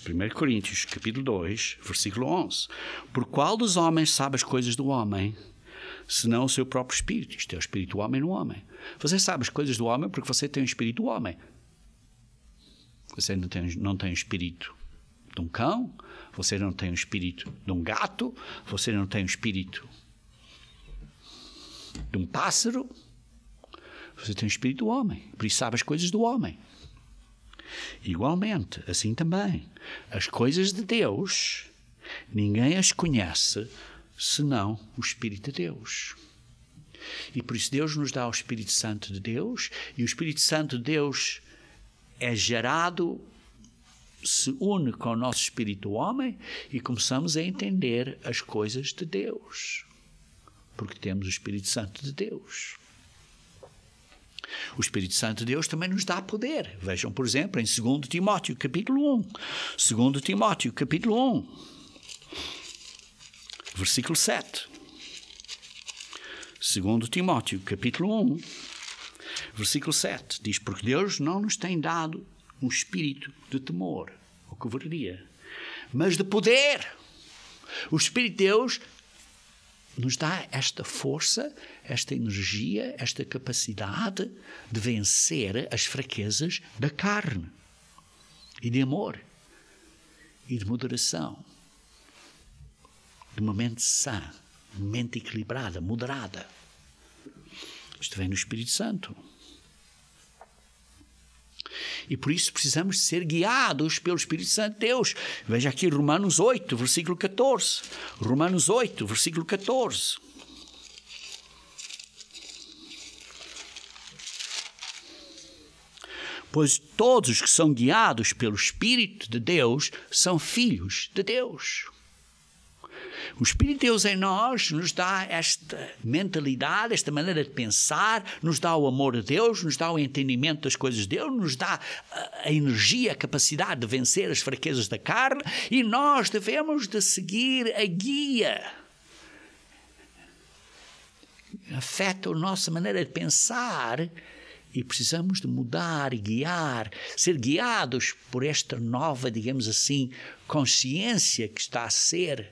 Primeiro Coríntios, capítulo 2, versículo 11. Por qual dos homens sabe as coisas do homem, senão o seu próprio espírito? Isto é o espírito do homem no homem. Você sabe as coisas do homem porque você tem o espírito do homem. Você não tem o espírito de um cão, você não tem o espírito de um gato, você não tem o espírito de um pássaro, você tem o espírito do homem, por isso sabe as coisas do homem. Igualmente, assim também, as coisas de Deus ninguém as conhece senão o Espírito de Deus. E por isso Deus nos dá o Espírito Santo de Deus, e o Espírito Santo de Deus é gerado, se une com o nosso espírito homem, e começamos a entender as coisas de Deus, porque temos o Espírito Santo de Deus. O Espírito Santo de Deus também nos dá poder. Vejam, por exemplo, em 2 Timóteo, capítulo 1. 2 Timóteo, capítulo 1, versículo 7. 2 Timóteo, capítulo 1, versículo 7. Diz, porque Deus não nos tem dado um espírito de temor ou covardia, mas de poder. O Espírito de Deus nos dá esta força, esta energia, esta capacidade de vencer as fraquezas da carne, e de amor, e de moderação, de uma mente sã, mente equilibrada, moderada. Isto vem no Espírito Santo. E por isso precisamos ser guiados pelo Espírito Santo de Deus. Veja aqui Romanos 8, versículo 14. Romanos 8, versículo 14. Pois todos os que são guiados pelo Espírito de Deus são filhos de Deus. O Espírito de Deus em nós nos dá esta mentalidade, esta maneira de pensar, nos dá o amor de Deus, nos dá o entendimento das coisas de Deus, nos dá a energia, a capacidade de vencer as fraquezas da carne, e nós devemos de seguir a guia. Afeta a nossa maneira de pensar e precisamos de mudar e guiar, ser guiados por esta nova, digamos assim, consciência que está a ser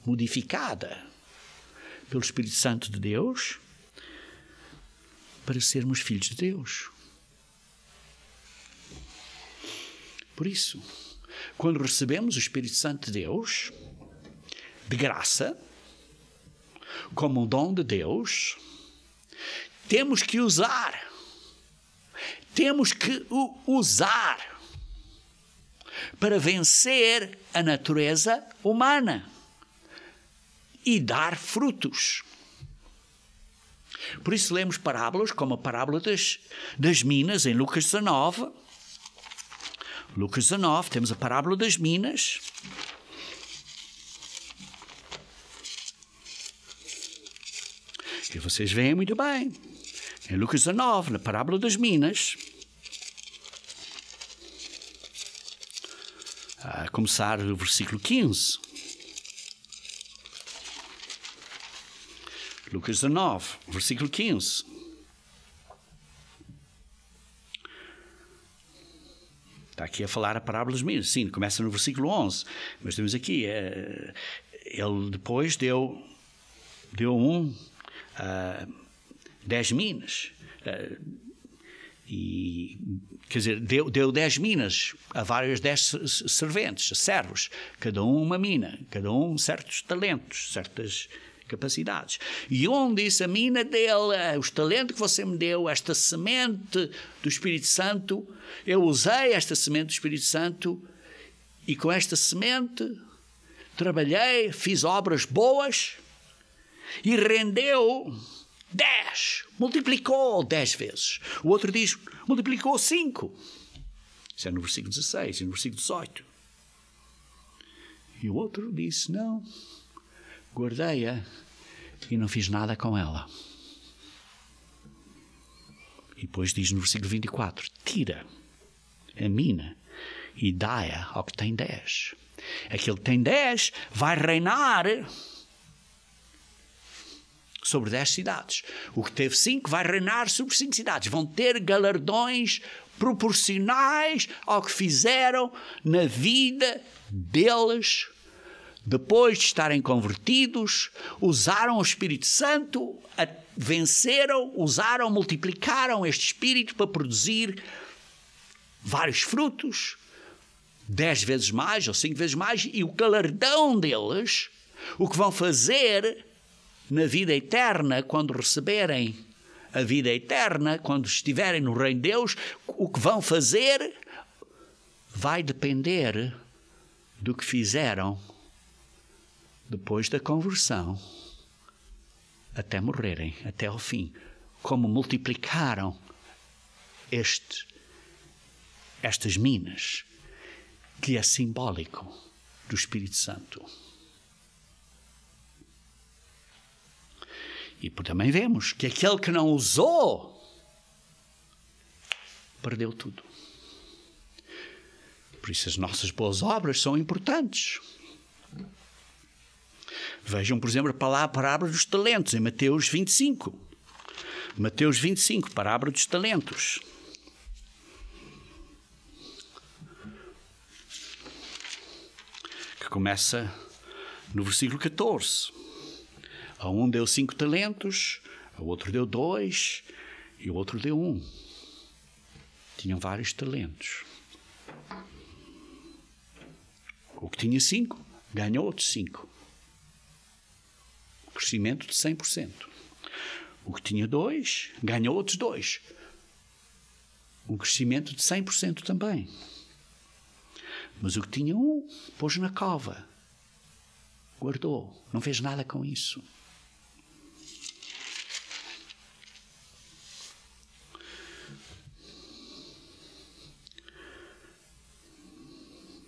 modificada pelo Espírito Santo de Deus para sermos filhos de Deus. Por isso, quando recebemos o Espírito Santo de Deus, de graça, como um dom de Deus, temos que usar para vencer a natureza humana e dar frutos. Por isso lemos parábolas como a parábola das minas em Lucas 19. Lucas 19, temos a parábola das minas. E vocês veem muito bem. Em Lucas 19, na parábola das minas, a começar no versículo 15. Lucas 19, versículo 15. Está aqui a falar a parábola das minas. Sim, começa no versículo 11. Mas temos aqui, ele depois deu 10 minas. Quer dizer, deu 10 minas a vários 10 serventes, servos. Cada um uma mina, cada um certos talentos, certas capacidades. E um disse, a mina dele, os talentos que você me deu, esta semente do Espírito Santo, eu usei esta semente do Espírito Santo e com esta semente trabalhei, fiz obras boas e rendeu 10, multiplicou 10 vezes. O outro diz, multiplicou 5. Isso é no versículo 16 e no versículo 18. E o outro disse, não, guardei-a e não fiz nada com ela. E depois diz no versículo 24, tira a mina e dá-a ao que tem 10. Aquele que tem 10 vai reinar sobre 10 cidades. O que teve 5 vai reinar sobre 5 cidades. Vão ter galardões proporcionais ao que fizeram na vida deles. Depois de estarem convertidos, usaram o Espírito Santo, venceram, usaram, multiplicaram este Espírito para produzir vários frutos, 10 vezes mais ou 5 vezes mais, e o galardão deles, o que vão fazer na vida eterna, quando receberem a vida eterna, quando estiverem no reino de Deus, o que vão fazer vai depender do que fizeram depois da conversão, até morrerem, até ao fim, como multiplicaram estas minas, que é simbólico do Espírito Santo. E também vemos que aquele que não usou, perdeu tudo. Por isso as nossas boas obras são importantes. Vejam, por exemplo, a parábola dos talentos, em Mateus 25. Mateus 25, parábola dos talentos. Que começa no versículo 14. A um deu 5 talentos, a outro deu 2 e o outro deu 1. Tinham vários talentos. O que tinha 5 ganhou outros 5. Crescimento de 100%. O que tinha 2 ganhou outros 2. Um crescimento de 100% também. Mas o que tinha 1 pôs na cova. Guardou. Não fez nada com isso.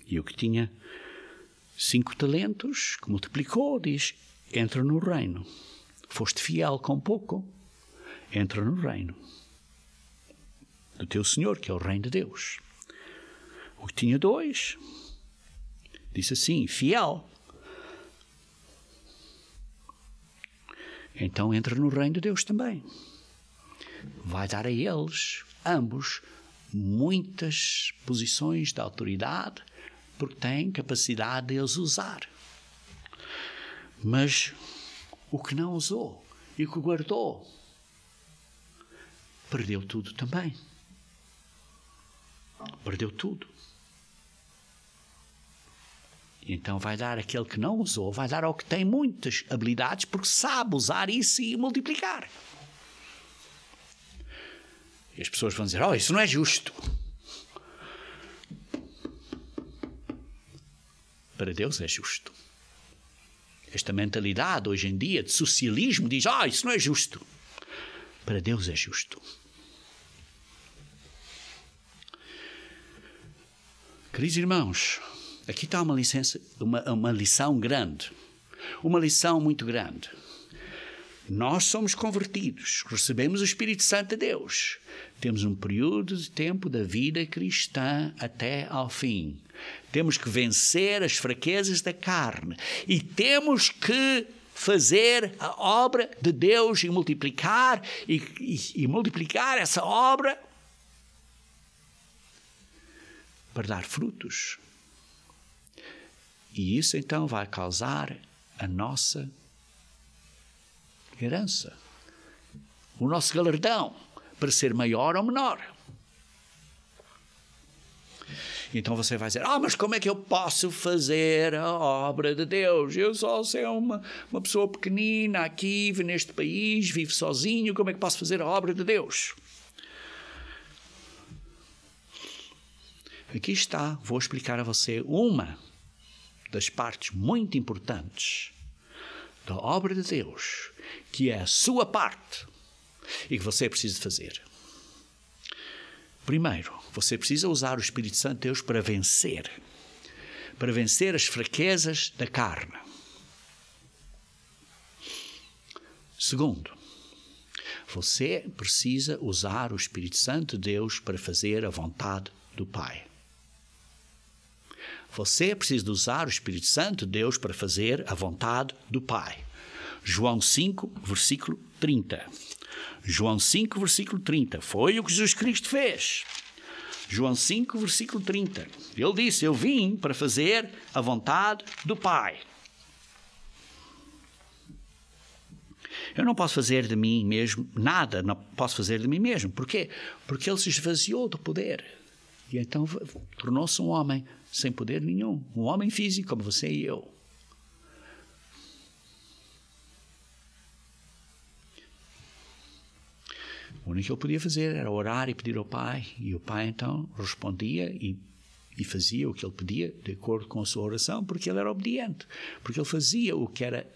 E o que tinha 5 talentos, que multiplicou, diz, entra no reino. Foste fiel com pouco, entra no reino do teu Senhor, que é o reino de Deus. O que tinha 2, disse assim, fiel. Então entra no reino de Deus também. Vai dar a eles, ambos, muitas posições de autoridade, porque tem capacidade de os usar. Mas o que não usou e o que guardou, perdeu tudo também. Perdeu tudo. E então vai dar aquele que não usou, vai dar ao que tem muitas habilidades, porque sabe usar isso e multiplicar. E as pessoas vão dizer, isso não é justo. Para Deus é justo. Esta mentalidade hoje em dia de socialismo diz, isso não é justo. Para Deus é justo. Queridos irmãos, aqui está uma lição grande. Uma lição muito grande. Nós somos convertidos, recebemos o Espírito Santo de Deus. Temos um período de tempo da vida cristã até ao fim. Temos que vencer as fraquezas da carne. E temos que fazer a obra de Deus e multiplicar, e multiplicar essa obra para dar frutos. E isso então vai causar a nossa herança, o nosso galardão, para ser maior ou menor. Então você vai dizer, mas como é que eu posso fazer a obra de Deus? Eu só sou uma pessoa pequenina aqui, neste país, vivo sozinho, como é que posso fazer a obra de Deus? Aqui está, vou explicar a você uma das partes muito importantes da obra de Deus, que é a sua parte e que você precisa fazer. Primeiro, você precisa usar o Espírito Santo de Deus para vencer as fraquezas da carne. Segundo, você precisa usar o Espírito Santo de Deus para fazer a vontade do Pai. Você precisa usar o Espírito Santo de Deus para fazer a vontade do Pai. João 5, versículo 30. João 5, versículo 30. Foi o que Jesus Cristo fez. João 5, versículo 30. Ele disse, eu vim para fazer a vontade do Pai. Eu não posso fazer de mim mesmo nada, não posso fazer de mim mesmo. Por quê? Porque ele se esvaziou do poder. E então tornou-se um homem sem poder nenhum. Um homem físico como você e eu. O único que ele podia fazer era orar e pedir ao Pai. E o Pai então respondia e e fazia o que ele pedia de acordo com a sua oração, porque ele era obediente, porque ele fazia o que era,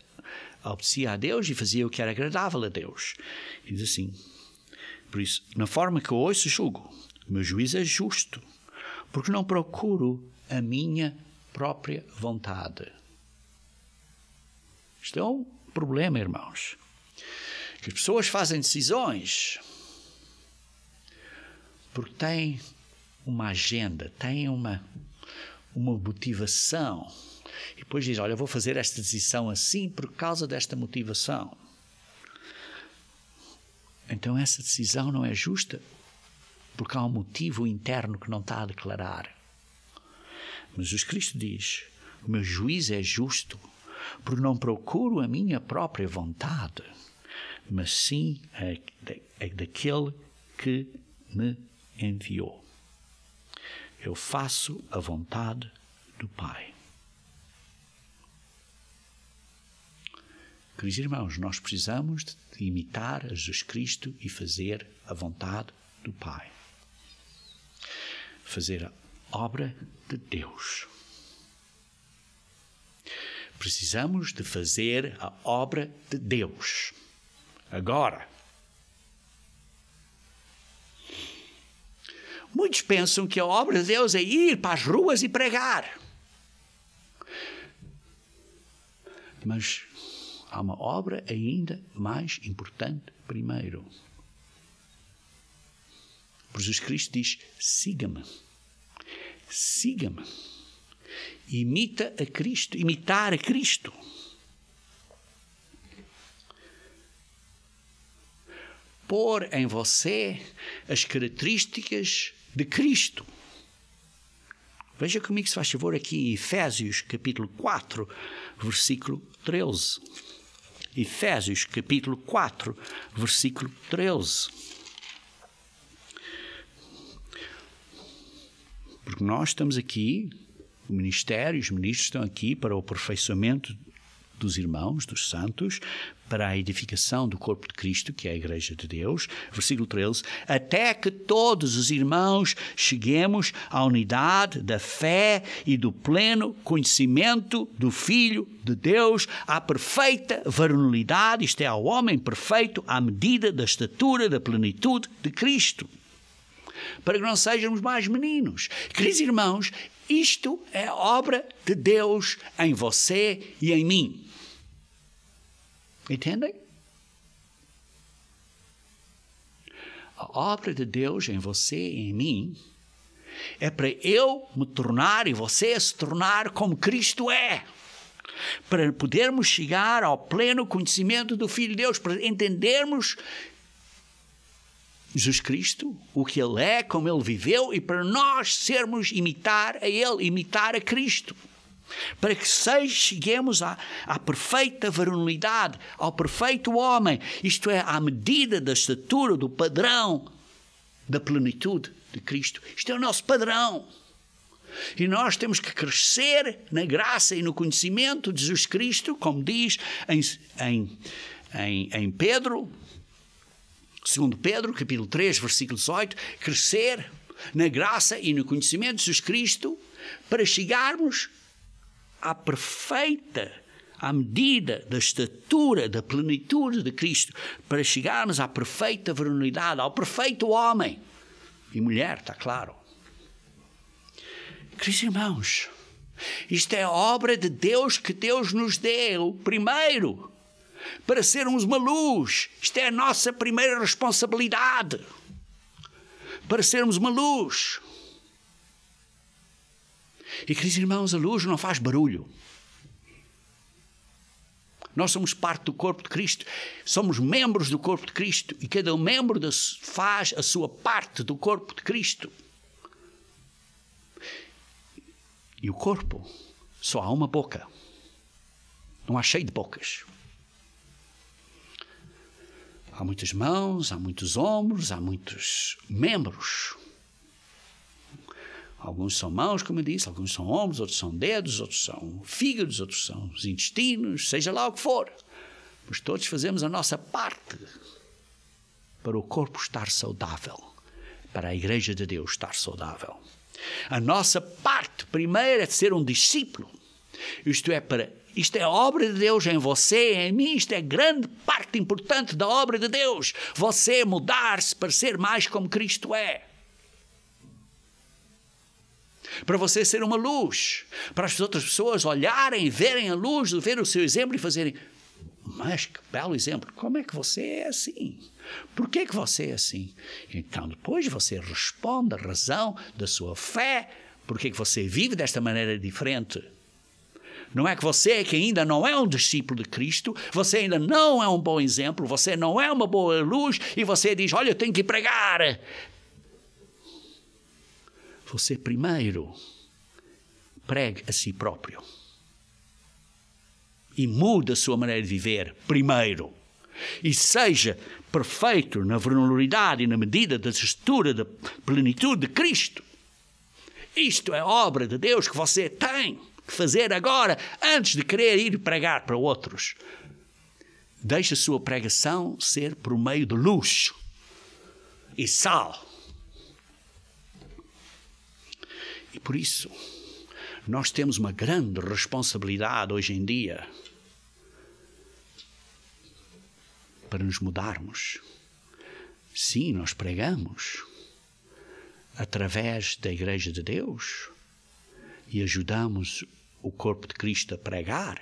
obedecia a Deus e fazia o que era agradável a Deus. E diz assim, por isso, na forma que eu ouço, julgo, o meu juízo é justo, porque não procuro a minha própria vontade. Isto é um problema, irmãos. Que as pessoas fazem decisões porque têm uma agenda, têm uma motivação. E depois dizem, olha, eu vou fazer esta decisão assim por causa desta motivação. Então essa decisão não é justa porque há um motivo interno que não está a declarar. Mas Jesus Cristo diz, o meu juízo é justo porque não procuro a minha própria vontade, mas sim a daquele que me enviou. Eu faço a vontade do Pai. Queridos irmãos, nós precisamos de imitar a Jesus Cristo e fazer a vontade do Pai. Fazer a obra de Deus. Precisamos de fazer a obra de Deus. Agora. Muitos pensam que a obra de Deus é ir para as ruas e pregar. Mas há uma obra ainda mais importante primeiro. Jesus Cristo diz, siga-me. Siga-me. Imita a Cristo. Imitar a Cristo. Pôr em você as características de Cristo. Veja comigo, se faz favor, aqui em Efésios, capítulo 4, versículo 13. Efésios, capítulo 4, versículo 13. Porque nós estamos aqui, o ministério, os ministros estão aqui para o aperfeiçoamento dos irmãos, dos santos, para a edificação do corpo de Cristo, que é a Igreja de Deus. Versículo 13. Até que todos os irmãos cheguemos à unidade da fé e do pleno conhecimento do Filho de Deus, à perfeita varonilidade, isto é, ao homem perfeito, à medida da estatura da plenitude de Cristo. Para que não sejamos mais meninos. Queridos irmãos, isto é obra de Deus em você e em mim. Entendem? A obra de Deus em você e em mim é para eu me tornar e você se tornar como Cristo é. Para podermos chegar ao pleno conhecimento do Filho de Deus, para entendermos Jesus Cristo, o que Ele é, como Ele viveu, e para nós sermos imitar a Ele, imitar a Cristo. Para que cheguemos à perfeita varonilidade, ao perfeito homem, isto é, à medida da estatura, do padrão, da plenitude de Cristo. Isto é o nosso padrão. E nós temos que crescer na graça e no conhecimento de Jesus Cristo, como diz em Pedro, 2 Pedro, capítulo 3, versículo 18, crescer na graça e no conhecimento de Jesus Cristo para chegarmos à medida da estatura, da plenitude de Cristo, para chegarmos à perfeita varonilidade, ao perfeito homem e mulher, está claro. Queridos irmãos, isto é a obra de Deus que Deus nos deu primeiro, para sermos uma luz. Isto é a nossa primeira responsabilidade, para sermos uma luz. E, queridos irmãos, a luz não faz barulho. Nós somos parte do corpo de Cristo, somos membros do corpo de Cristo, e cada membro faz a sua parte do corpo de Cristo. E o corpo só há uma boca, não há cheio de bocas. Há muitas mãos, há muitos ombros, há muitos membros. Alguns são mãos, como eu disse, alguns são ombros, outros são dedos, outros são fígados, outros são os intestinos, seja lá o que for. Mas todos fazemos a nossa parte para o corpo estar saudável, para a Igreja de Deus estar saudável. A nossa parte primeira é de ser um discípulo. Isto é a obra de Deus em você, em mim. Isto é grande parte importante da obra de Deus. Você mudar-se para ser mais como Cristo é. Para você ser uma luz. Para as outras pessoas olharem, verem a luz, ver o seu exemplo e fazerem: mas que belo exemplo. Como é que você é assim? Por que você é assim? Então depois você responde a razão da sua fé. Por que você vive desta maneira diferente? Não é que você que ainda não é um discípulo de Cristo, você ainda não é um bom exemplo, você não é uma boa luz e você diz: olha, eu tenho que pregar. Você primeiro pregue a si próprio e mude a sua maneira de viver primeiro. E seja perfeito na vulnerabilidade e na medida da textura, da plenitude de Cristo. Isto é obra de Deus que você tem que fazer agora, antes de querer ir pregar para outros. Deixe a sua pregação ser por meio de luz e sal. E por isso, nós temos uma grande responsabilidade hoje em dia para nos mudarmos. Sim, nós pregamos através da Igreja de Deus e ajudamos o corpo de Cristo a pregar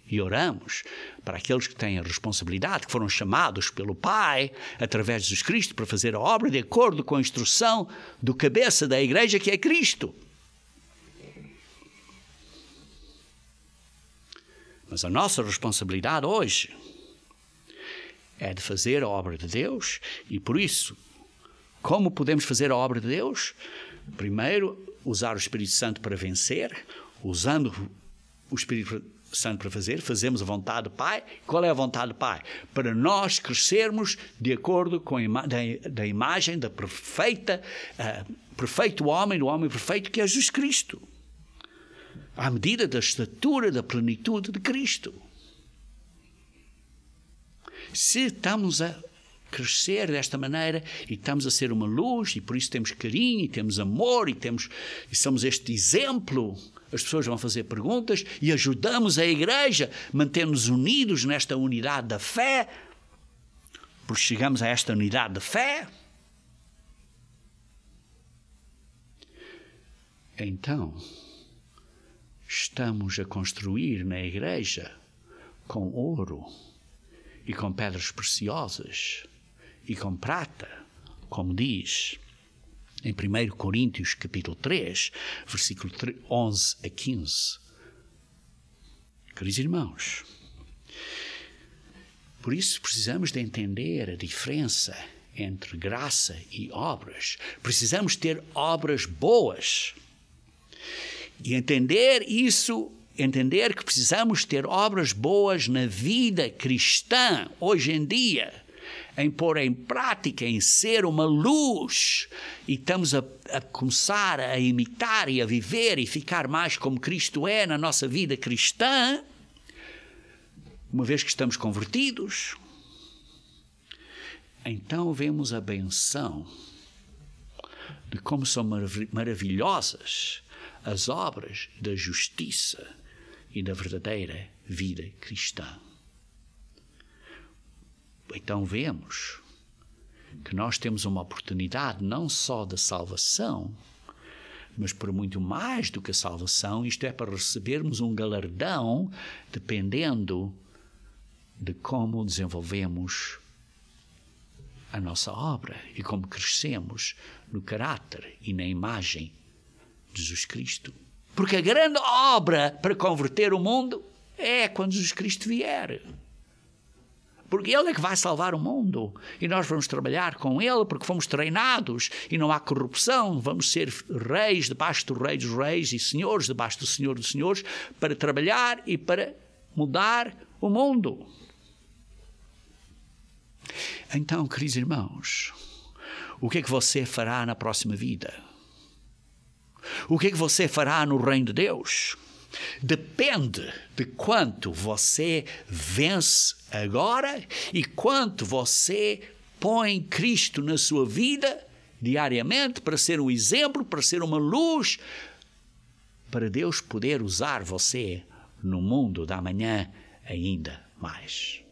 e oramos para aqueles que têm a responsabilidade, que foram chamados pelo Pai através de Jesus Cristo para fazer a obra de acordo com a instrução do cabeça da Igreja, que é Cristo. Mas a nossa responsabilidade hoje é de fazer a obra de Deus. E por isso, como podemos fazer a obra de Deus? Primeiro, usar o Espírito Santo para vencer. Usando o Espírito Santo para fazemos a vontade do Pai. Qual é a vontade do Pai? Para nós crescermos de acordo com a imagem da perfeito homem, do homem perfeito que é Jesus Cristo. À medida da estatura, da plenitude de Cristo. Se estamos a crescer desta maneira e estamos a ser uma luz e por isso temos carinho e temos amor e somos este exemplo, as pessoas vão fazer perguntas e ajudamos a Igreja, mantemos-nos unidos nesta unidade da fé, porque chegamos a esta unidade da fé. Então, estamos a construir na Igreja com ouro e com pedras preciosas e com prata, como diz em 1 Coríntios capítulo 3, versículo 11 a 15. Queridos irmãos, por isso precisamos de entender a diferença entre graça e obras. Precisamos ter obras boas. E entender isso, entender que precisamos ter obras boas na vida cristã, hoje em dia, em pôr em prática, em ser uma luz, e estamos a começar a imitar e a viver e ficar mais como Cristo é na nossa vida cristã, uma vez que estamos convertidos, então vemos a benção de como são maravilhosas as obras da justiça e da verdadeira vida cristã. Então vemos que nós temos uma oportunidade não só da salvação, mas por muito mais do que a salvação, isto é, para recebermos um galardão dependendo de como desenvolvemos a nossa obra e como crescemos no caráter e na imagem de Jesus Cristo. Porque a grande obra para converter o mundo é quando Jesus Cristo vier. Porque Ele é que vai salvar o mundo. E nós vamos trabalhar com Ele porque fomos treinados e não há corrupção. Vamos ser reis debaixo do Rei dos Reis e senhores debaixo do Senhor dos Senhores para trabalhar e para mudar o mundo. Então, queridos irmãos, o que é que você fará na próxima vida? O que é que você fará no reino de Deus? Depende de quanto você vence agora e quanto você põe Cristo na sua vida diariamente, para ser um exemplo, para ser uma luz, para Deus poder usar você no mundo da manhã ainda mais.